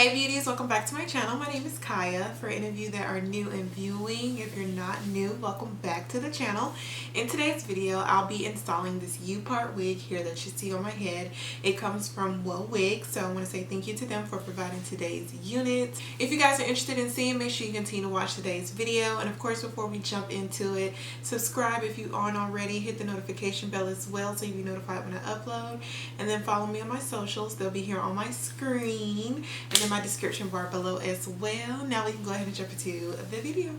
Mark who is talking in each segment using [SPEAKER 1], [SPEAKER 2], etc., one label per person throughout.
[SPEAKER 1] Hey beauties, welcome back to my channel. My name is Kaya. For any of you that are new and viewing, if you're not new, welcome back to the channel. In today's video, I'll be installing this U-part wig here that you see on my head. It comes from WoWigs, so I want to say thank you to them for providing today's unit. If you guys are interested in seeing, make sure you continue to watch today's video. And of course, before we jump into it, subscribe if you aren't already. Hit the notification bell as well so you'll be notified when I upload. And then follow me on my socials. They'll be here on my screen and in my description bar below as well. Now we can go ahead and jump into the video.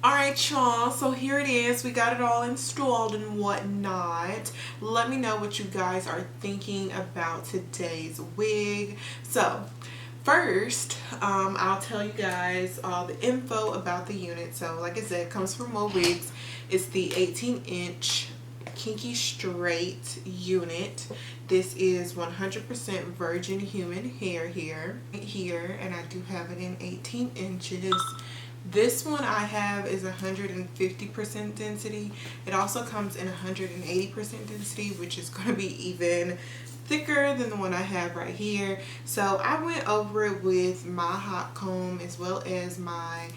[SPEAKER 1] Alright y'all, so here it is. We got it all installed and whatnot. Let me know what you guys are thinking about today's wig. So first, I'll tell you guys all the info about the unit. So like I said, it comes from WoWigs. It's the 18-inch kinky straight unit. This is 100% virgin human hair here, and I do have it in 18 inches. This one I have is 150% density. It also comes in 180% density, which is going to be even thicker than the one I have right here. So I went over it with my hot comb as well as my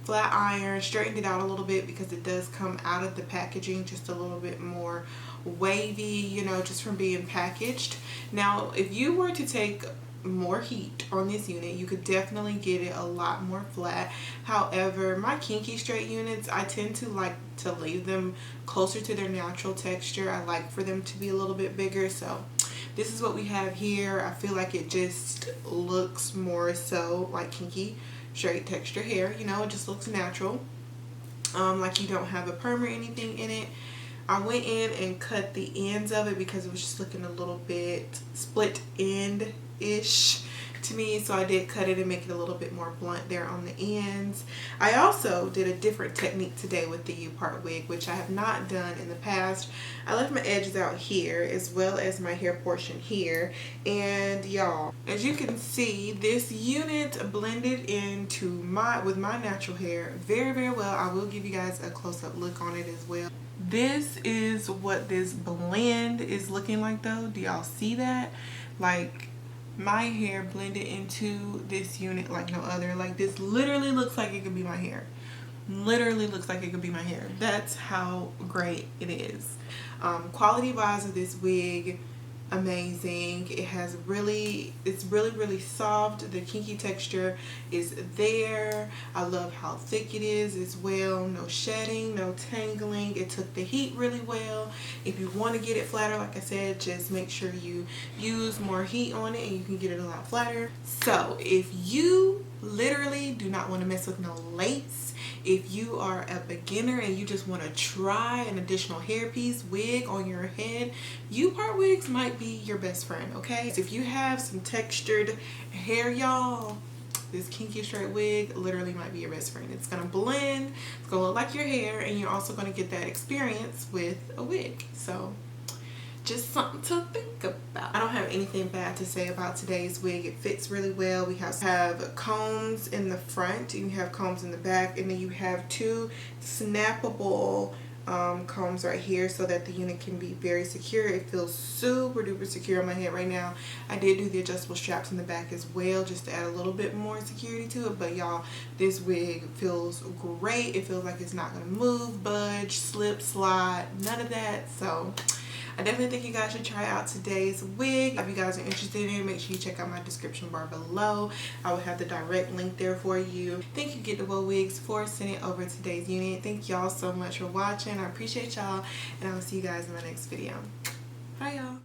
[SPEAKER 1] flat iron, straightened it out a little bit because it does come out of the packaging just a little bit more wavy, you know, just from being packaged. Now if you were to take more heat on this unit, you could definitely get it a lot more flat. However, my kinky straight units, I tend to like to leave them closer to their natural texture. I like for them to be a little bit bigger, so this is what we have here. I feel like it just looks more so like kinky straight texture hair, you know, it just looks natural, like you don't have a perm or anything in it. I went in and cut the ends of it because it was just looking a little bit split end-ish. to me, so I did cut it and make it a little bit more blunt there on the ends. I also did a different technique today with the U-part wig, which I have not done in the past. I left my edges out here as well as my hair portion here, and y'all, as you can see, this unit blended into with my natural hair very well. I will give you guys a close-up look on it as well. This is what this blend is looking like though. Do y'all see that? Like, my hair blended into this unit like no other. Like, this literally looks like it could be my hair. Literally looks like it could be my hair. That's how great it is. Quality wise of this wig, amazing. It's really soft. The kinky texture is there. I love how thick it is as well. No shedding, no tangling. It took the heat really well. If you want to get it flatter, like I said, just make sure you use more heat on it and you can get it a lot flatter. So if you literally do not want to mess with no lace, if you are a beginner and you just want to try an additional hairpiece wig on your head, U-part wigs might be your best friend, okay? So if you have some textured hair, y'all, this kinky straight wig literally might be your best friend. It's gonna blend, it's gonna look like your hair, and you're also gonna get that experience with a wig. So just something to think about. I don't have anything bad to say about today's wig. It fits really well. We have combs in the front, and you have combs in the back, and then you have two snappable combs right here so that the unit can be very secure. It feels super duper secure on my head right now. I did do the adjustable straps in the back as well just to add a little bit more security to it, but y'all, this wig feels great. It feels like it's not gonna move, budge, slip, slide, none of that. So I definitely think you guys should try out today's wig. If you guys are interested in it, make sure you check out my description bar below. I will have the direct link there for you. Thank you, Get the WoWigs, for sending over today's unit. Thank y'all so much for watching. I appreciate y'all, and I will see you guys in my next video. Bye, y'all.